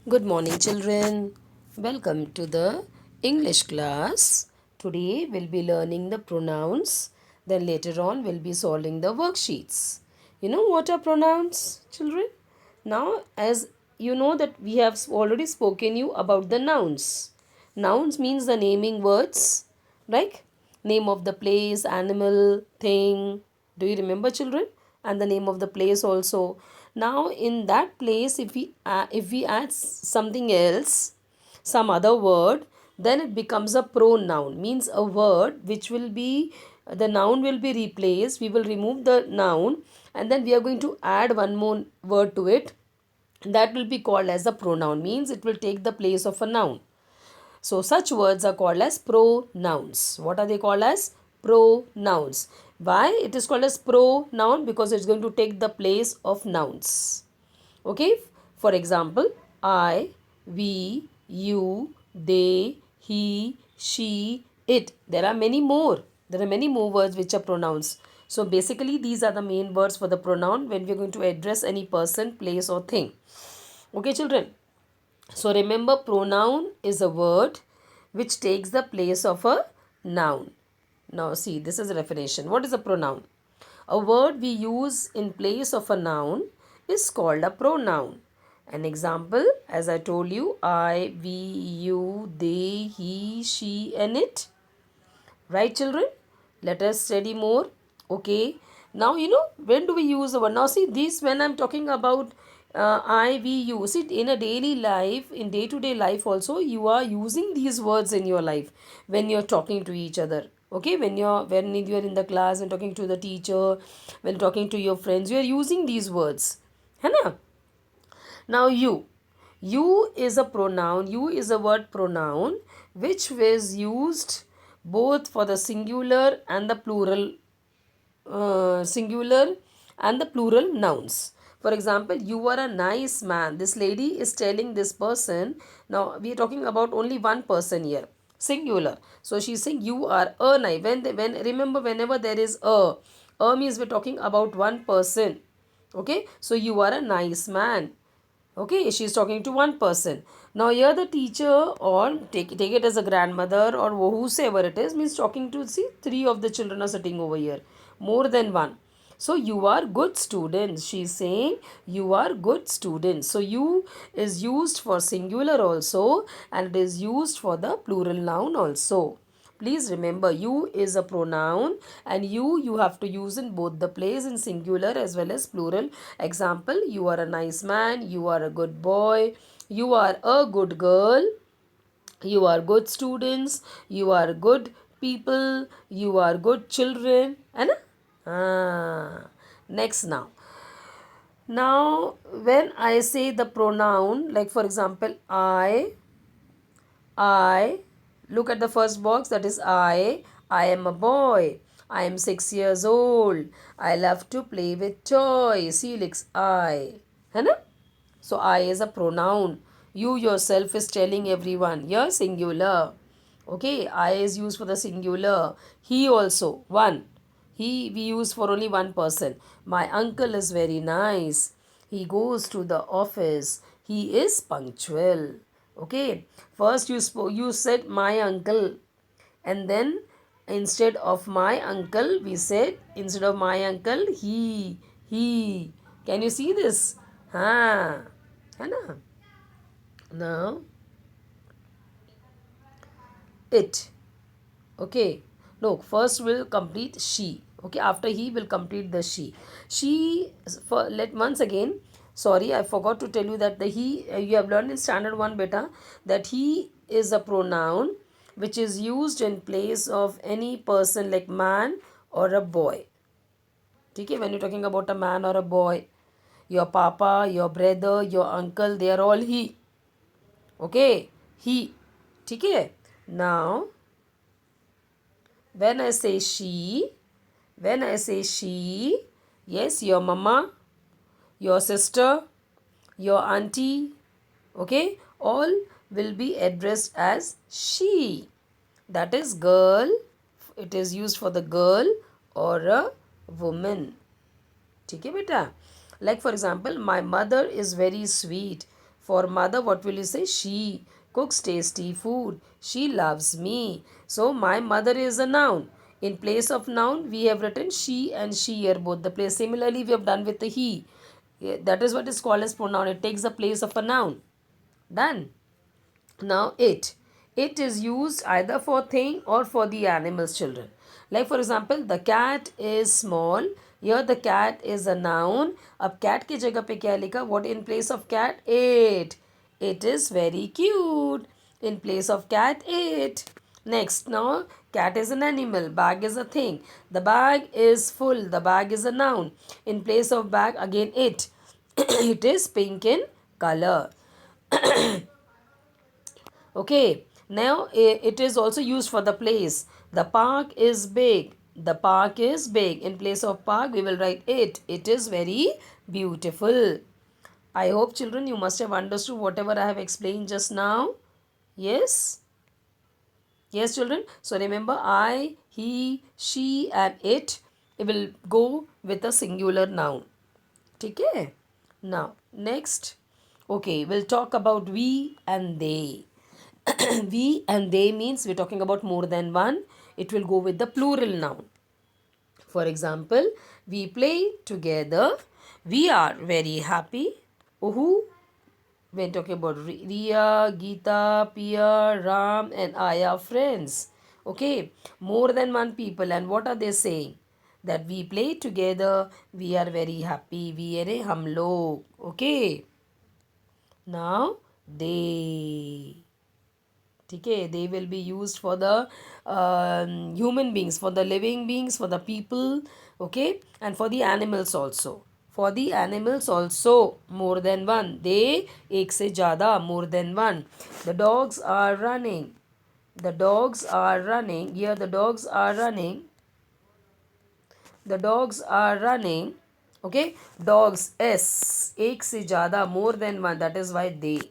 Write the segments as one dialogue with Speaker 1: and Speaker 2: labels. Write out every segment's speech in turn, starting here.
Speaker 1: Good morning, children. Welcome to the English class. Today we'll be learning the pronouns. Then later on we'll be solving the worksheets. You know what are pronouns, children? Now, as you know that we have already spoken you about the nouns. Nouns means the naming words, like name of the place, animal, thing. Do you remember, children? And the name of the place also. Now, in that place, if we add something else, some other word, then it becomes a pronoun. Means a word which will be the noun will be replaced. We will remove the noun, and then we are going to add one more word to it. That will be called as a pronoun. Means it will take the place of a noun. So such words are called as pronouns. What are they called as? Pronouns. Why it is called as pronoun? Because it's going to take the place of nouns. Okay. For example, I, we, you, they, he, she, it. There are many more. There are many more words which are pronouns. So basically these are the main words for the pronoun when we are going to address any person, place or thing. Okay, children. So remember, pronoun is a word which takes the place of a noun. Now see, this is a definition. What is a pronoun? A word we use in place of a noun is called a pronoun. An example, as I told you, I, we, you, they, he, she, and it. Right, children? Let us study more. Okay. Now, when do we use the word? Now, see, this when I'm talking about I, we, you. See, in a daily life, in day to day life, also, you are using these words in your life when you're talking to each other. Okay, when you're in the class and talking to the teacher, when talking to your friends, you are using these words. है ना? Now, you. You is a pronoun. You is a word pronoun which was used both for the singular and the plural nouns. For example, you are a nice man. This lady is telling this person. Now we are talking about only one person here, singular. So she's saying you are a nice. When remember, whenever there is a means we're talking about one person. Okay, so you are a nice man. Okay, she's talking to one person. Now here the teacher, or take it as a grandmother or whosoever it is, means talking to, see, three of the children are sitting over here, more than one. So you are good students. She's saying you are good students. So you is used for singular also, and it is used for the plural noun also. Please remember, you is a pronoun, and you have to use in both the place, in singular as well as plural. Example, you are a nice man, you are a good boy, you are a good girl, you are good students, you are good people, you are good children. है ना? Next now. Now, when I say the pronoun, like for example, I, look at the first box, that is I am a boy. I am 6 years old. I love to play with toys. Helix, I. है ना? So I is a pronoun. You yourself is telling everyone. Here singular. Okay, I is used for the singular. He also, one. He we use for only one person. My uncle is very nice. He goes to the office. He is punctual. Okay. First you said my uncle, and then instead of my uncle we said, instead of my uncle, he. Can you see this? हाँ है ना? Now it. Okay. No, first will complete she. Okay, after he will complete the she. She, for let once again. Sorry, I forgot to tell you that the he, you have learned in standard 1 beta, that he is a pronoun which is used in place of any person like man or a boy. Okay, when you're talking about a man or a boy, your papa, your brother, your uncle, they are all he. Okay, he. Okay. Now when I say she, yes, your mama, your sister, your auntie, okay, all will be addressed as she. That is girl. It is used for the girl or a woman. ठीक है बेटा? Like for example, my mother is very sweet. For mother, what will you say? She cooks tasty food. She loves me. So my mother is a noun. In place of noun, we have written she and she here both the place. Similarly, we have done with the he. Yeah, that is what is called as pronoun. It takes the place of a noun. Done. Now it. It is used either for thing or for the animals, children. Like for example, the cat is small. Here the cat is a noun. अब cat की जगह पे क्या लिखा? What in place of cat? It. It is very cute. In place of cat, it. Next, now cat is an animal. Bag is a thing. The bag is full. The bag is a noun. In place of bag, again it. It is pink in color. Okay, now it is also used for the place. The park is big. The park is big. In place of park, we will write it. It is very beautiful. I hope, children, you must have understood whatever I have explained just now. Yes? Yes, children. So remember, I, he, she, and it will go with a singular noun. Okay? Now, next. Okay, we'll talk about we and they. We and they means we're talking about more than one. It will go with the plural noun. For example, we play together. We are very happy. Who? When talking about Riya, Geeta, Pia, Ram, and I are friends. Okay, more than one people. And what are they saying? That we play together. We are very happy. We are hum log. Okay. Now they. Okay, they will be used for the human beings, for the living beings, for the people, okay, and for the animals also. For the animals also, more than one. They, ek se jada, more than one. The dogs are running. The dogs are running. Here the dogs are running. The dogs are running. Okay, dogs, S, ek se jada, more than one. That is why they.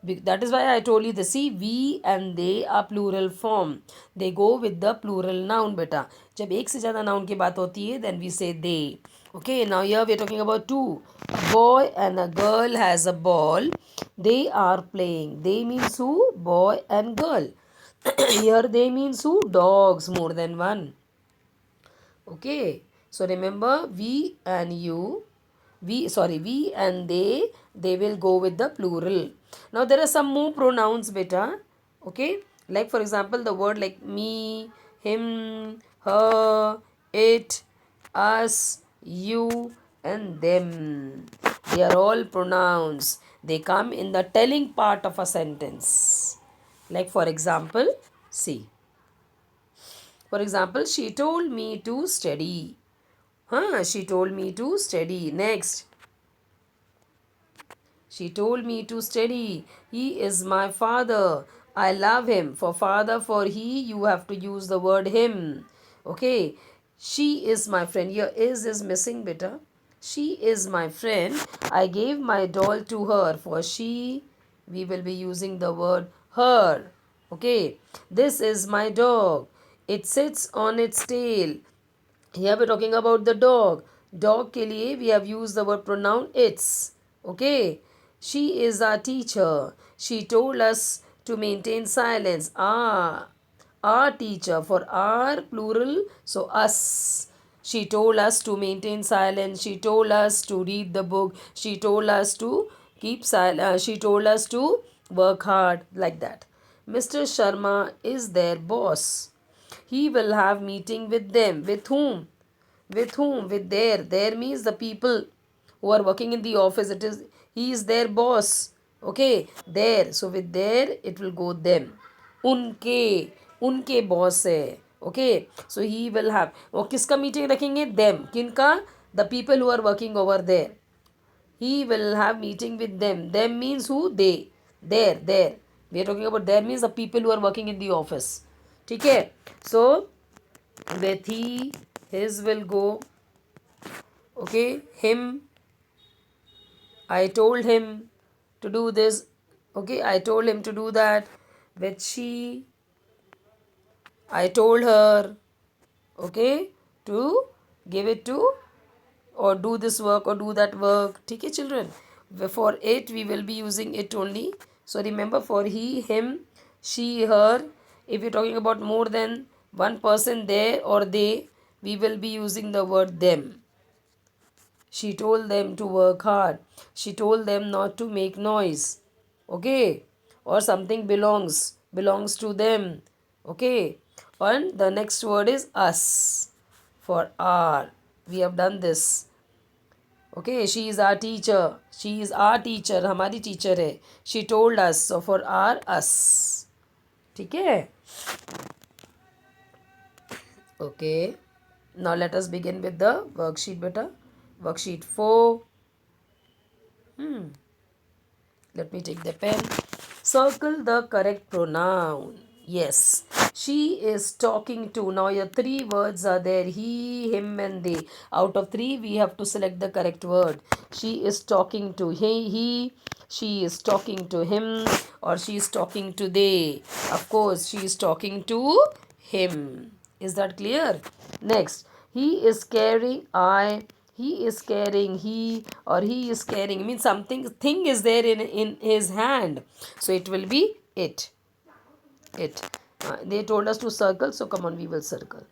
Speaker 1: That is why I told you the see we and they are plural form. They go with the plural noun beta. जब एक से ज़्यादा noun की बात होती है then we say they. Okay, now here we are talking about two. A boy and a girl has a ball. They are playing. They means who? Boy and girl. Here they means who? Dogs, more than one. Okay, so remember we and you, we and they will go with the plural. Now there are some more pronouns beta. Okay, like for example the word like me, him, her, it, us, you, and them. They are all pronouns. They come in the telling part of a sentence. Like for example, see, for example, she told me to study. Huh, she told me to study. Next, she told me to study. He is my father. I love him. For father, for he, you have to use the word him. Okay. She is my friend. Here is missing, beta. She is my friend. I gave my doll to her. For she, we will be using the word her. Okay. This is my dog. It sits on its tail. Here we're talking about the dog. Dog के लिए we have used the word pronoun its. Okay. She is our teacher. She told us to maintain silence. Our teacher for our plural. So us. She told us to maintain silence. She told us to read the book. She told us to keep silent. She told us to work hard like that. Mr. Sharma is their boss. He will have meeting with them. With whom? With whom? With their. Their means the people who are working in the office. It is he is their boss. Okay, their. So with their it will go them. उनके उनके boss है. Okay, so he will have. वो किसका meeting रखेंगे? Them. किनका? The people who are working over there. He will have meeting with them. Them means who? They. There. We are talking about there means the people who are working in the office. ठीक है. So with he, his will go. Okay, him. I told him to do this. Okay, I told him to do that. With she, I told her. Okay, to give it to or do this work or do that work. ठीक है children. For it, we will be using it only. So remember, for he, him, she, her, if you're talking about more than one person, there or they, we will be using the word them. She told them to work hard. She told them not to make noise. Okay? Or something belongs to them. Okay? And the next word is us. For our. We have done this. Okay, she is our teacher. She is our teacher. हमारी teacher है. She told us. So for our us. ठीक है? Okay. Now let us begin with the worksheet beta. Worksheet 4. Let me take the pen. Circle the correct pronoun. Yes. She is talking to. Now your three words are there. He, him and they. Out of three, we have to select the correct word. She is talking to he, she is talking to him, or she is talking to they. Of course, she is talking to him. Is that clear? Next, he is carrying he is carrying he, or he is carrying means something thing is there in his hand, so it will be it. They told us to circle, so come on, we will circle.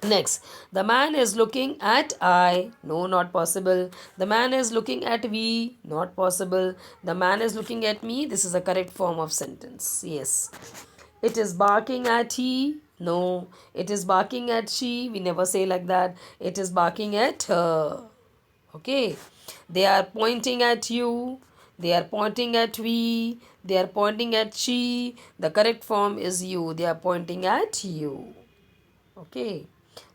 Speaker 1: Next, the man is looking at I. No, not possible. The man is looking at we. Not possible. The man is looking at me. This is a correct form of sentence. Yes. It is barking at he. No. It is barking at she. We never say like that. It is barking at her. Okay. They are pointing at you. They are pointing at we. They are pointing at she. The correct form is you. They are pointing at you. Okay.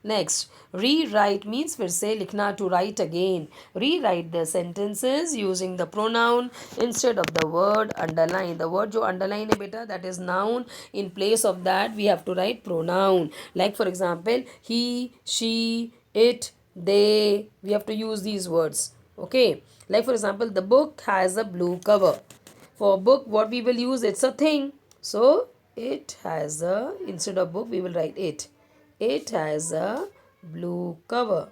Speaker 1: Next, rewrite means फिर से लिखना, to write again. Rewrite the sentences using the pronoun instead of the word underline. The word जो underline है बेटा, that is noun. In place of that, we have to write pronoun. Like for example, he, she, it, they. We have to use these words. Okay. Like for example, the book has a blue cover. For book, what we will use? It's a thing. So it has a, instead of book, we will write it. It has a blue cover.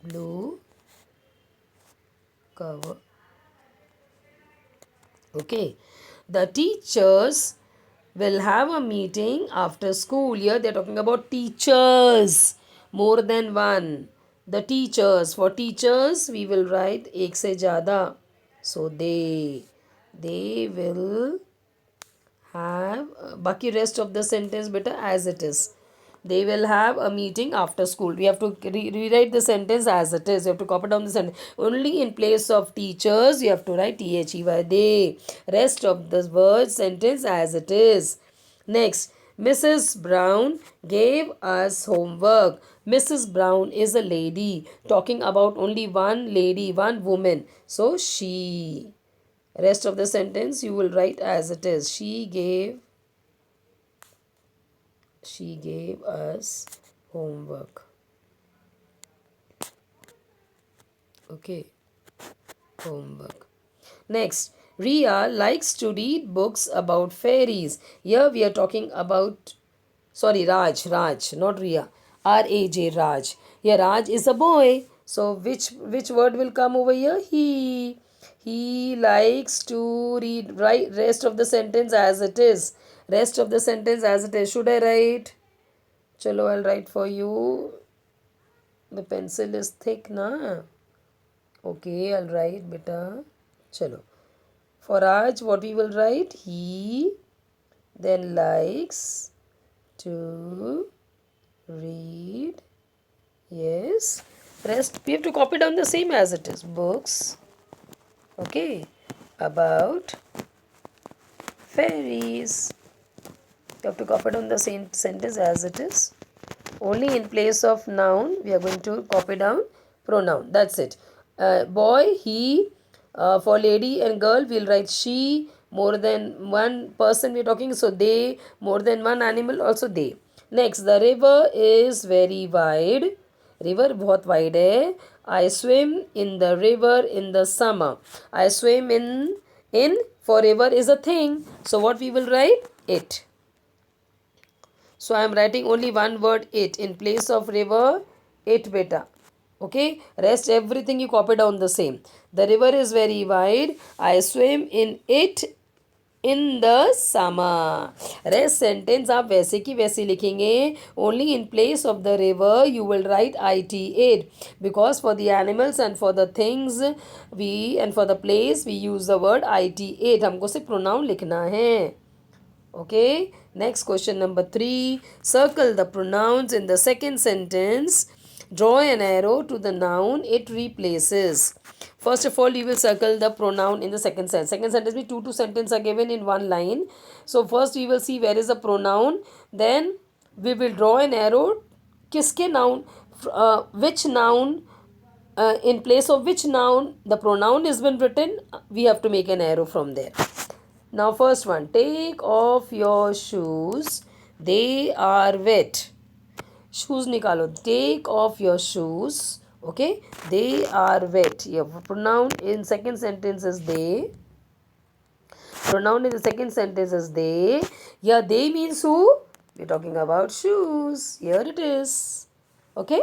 Speaker 1: Blue cover. Okay. The teachers will have a meeting after school. Here they're talking about teachers. More than one. The teachers. For teachers, we will write ek se jyada. So they will have baki rest of the sentence better as it is. They will have a meeting after school. We have to rewrite the sentence as it is. You have to copy down the sentence. Only in place of teachers, you have to write THEY. They. Rest of the word sentence as it is. Next, Mrs. Brown gave us homework. Mrs. Brown is a lady. Talking about only one lady, one woman. So, she. Rest of the sentence you will write as it is. She gave us homework. Okay. Homework. Next, Ria likes to read books about fairies. Here we are talking about, sorry, Raj, not Ria. R-A-J, Raj. Here Raj is a boy. So which word will come over here? He. He likes to read. Write rest of the sentence as it is. Rest of the sentence as it is. Should I write? Chalo, I'll write for you. The pencil is thick, na? Okay, I'll write, beta. Chalo. For Raj, what we will write? He then likes to read. Yes. Rest, we have to copy down the same as it is. Books. Okay. About fairies. You have to copy down the same sentence as it is. Only in place of noun, we are going to copy down pronoun. That's it. Boy, he. For lady and girl, we'll write she. More than one person we're talking, so they. More than one animal, also they. Next, the river is very wide. River बहुत wide है. I swim in the river in the summer. I swim in for river is a thing. So what we will write? It. So I am writing only one word it. In place of river, it beta. Okay, rest everything you copy down the same. The river is very wide, I swim in it in the summer. Rest sentence आप वैसे की वैसे लिखेंगे. Only in place of the river you will write IT8 because for the animals and for the things we and for the place we use the word IT8. हमको सिर्फ pronoun लिखना है. Okay, next question number 3. Circle the pronouns in the second sentence. Draw an arrow to the noun it replaces. First of all, you will circle the pronoun in the second sentence. Second sentence means two sentences are given in one line. So first we will see where is the pronoun. Then we will draw an arrow. किसके noun, which noun, in place of which noun the pronoun has been written, we have to make an arrow from there. Now first one, take off your shoes, they are wet. Shoes निकालो, take off your shoes, okay, they are wet. Your pronoun in second sentence is they. Pronoun in the second sentence is they. Yeah, they means who? We're talking about shoes. Here it is. Okay?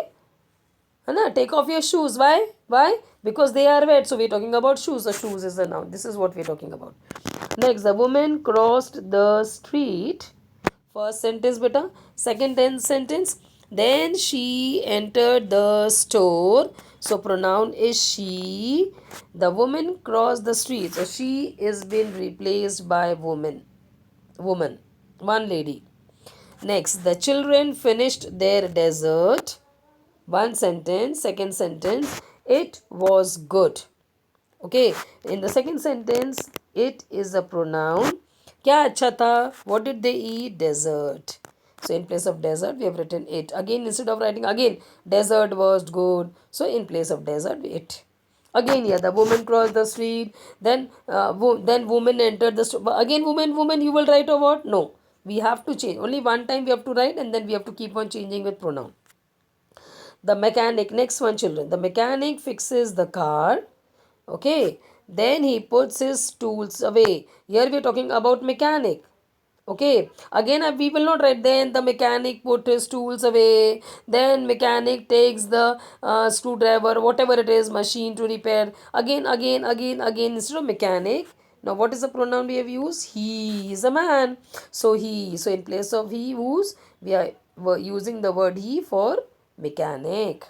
Speaker 1: Anna, take off your shoes. Why? Why? Because they are wet. So we're talking about shoes. So shoes is a noun. This is what we're talking about. Next, the woman crossed the street. First sentence, beta. Second sentence. Then she entered the store. So pronoun is she. The woman crossed the street. So she is been replaced by woman. Woman. One lady. Next, the children finished their dessert. One sentence. Second sentence. It was good. Okay. In the second sentence, it is a pronoun. क्या अच्छा था? What did they eat? Dessert. So in place of dessert, we have written it. Again, instead of writing again, dessert was good. So in place of dessert, it. Again, yeah, the woman crossed the street. Then woman entered the store. Again, woman, you will write a what? No. We have to change. Only one time we have to write and then we have to keep on changing with pronoun. The mechanic, next one children. The mechanic fixes the car. Okay. Then he puts his tools away. Here we are talking about mechanic. Okay. Again, we will not write then the mechanic put his tools away. Then mechanic takes the screwdriver, whatever it is, machine to repair. Again, instead of mechanic. Now, what is the pronoun we have used? He is a man. So, he. So, in place of he whose, we are using the word he for mechanic.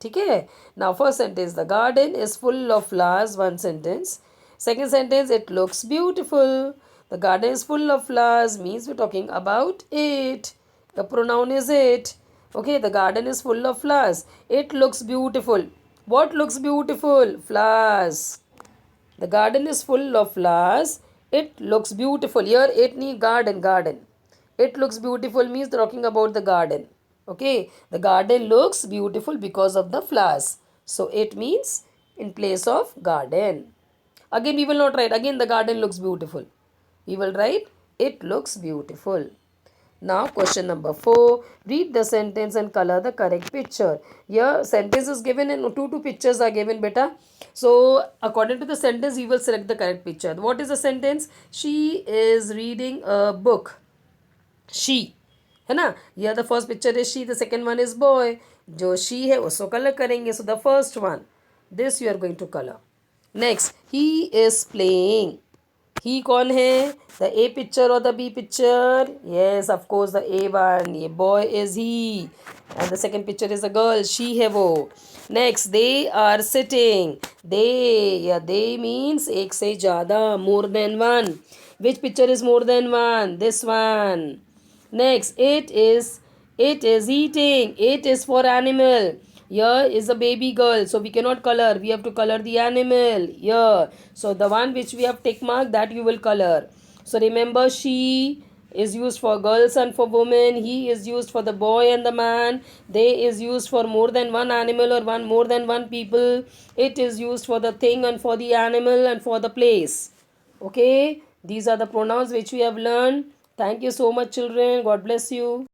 Speaker 1: ठीक है. Now first sentence, the garden is full of flowers. One sentence. Second sentence, it looks beautiful. The garden is full of flowers means we're talking about it. The pronoun is it. Okay, the garden is full of flowers. It looks beautiful. What looks beautiful? Flowers. The garden is full of flowers. It looks beautiful. Here it need garden. It looks beautiful means talking about the garden. Okay, the garden looks beautiful because of the flowers. So it means in place of garden. Again, we will not write. Again, the garden looks beautiful. We will write it looks beautiful. Now, question number 4. Read the sentence and color the correct picture. Here, sentence is given and two pictures are given, beta. So, according to the sentence, we will select the correct picture. What is the sentence? She is reading a book. She. है ना. Here the first picture is she, the second one is boy. जो she है उसको color करेंगे. So the first one, this you are going to color. Next, he is playing. He कौन है? The A picture or the B picture? Yes, of course the A one. ये boy is he. And the second picture is a girl. She है वो. Next, they are sitting. They, yeah, they means एक से ज़्यादा, more than one. Which picture is more than one? This one. Next, it is eating. It is for animal. Here is a baby girl. So we cannot color. We have to color the animal. Here. So the one which we have tick mark, that you will color. So remember, she is used for girls and for women. He is used for the boy and the man. They is used for more than one animal or more than one people. It is used for the thing and for the animal and for the place. Okay. These are the pronouns which we have learned. Thank you so much, children. God bless you.